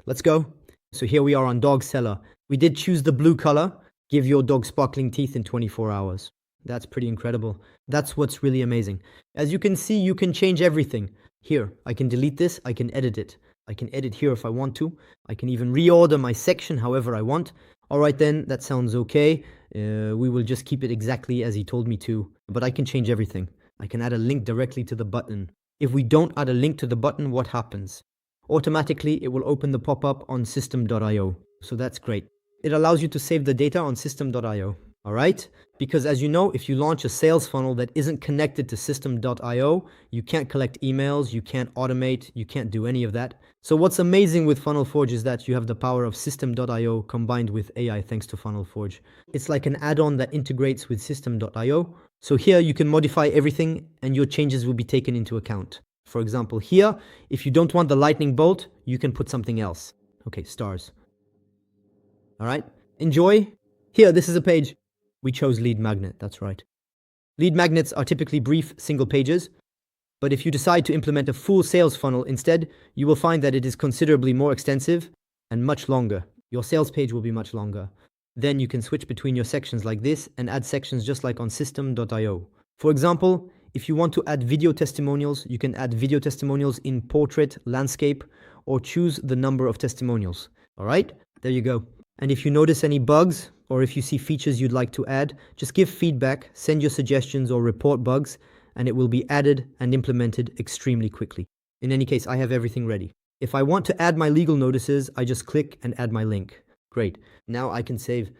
Let's go. So here we are on dog seller. We did choose the blue color. Give your dog sparkling teeth in 24 hours. That's pretty incredible. That's what's really amazing. As you can see, you can change everything. Here, I can delete this. I can edit it. I can edit here if I want to. I can even reorder my section however I want. All right then, that sounds okay. We will just keep it exactly as he told me to. But I can change everything. I can add a link directly to the button. If we don't add a link to the button, what happens? Automatically, it will open the pop-up on Systeme.io. So that's great. It allows you to save the data on Systeme.io. All right? Because as you know, if you launch a sales funnel that isn't connected to Systeme.io, you can't collect emails, you can't automate, you can't do any of that. So what's amazing with FunnelForge is that you have the power of Systeme.io combined with AI thanks to FunnelForge. It's like an add-on that integrates with Systeme.io. So here you can modify everything and your changes will be taken into account. For example, here, if you don't want the lightning bolt, you can put something else. Okay, stars. All right, enjoy. Here, this is a page. We chose lead magnet, that's right. Lead magnets are typically brief single pages, but if you decide to implement a full sales funnel instead, you will find that it is considerably more extensive and much longer. Your sales page will be much longer. Then you can switch between your sections like this and add sections just like on Systeme.io. For example, if you want to add video testimonials, you can add video testimonials in portrait, landscape, or choose the number of testimonials. All right, there you go. And if you notice any bugs, or if you see features you'd like to add, just give feedback, send your suggestions or report bugs, and it will be added and implemented extremely quickly. In any case, I have everything ready. If I want to add my legal notices, I just click and add my link. Great. Now I can save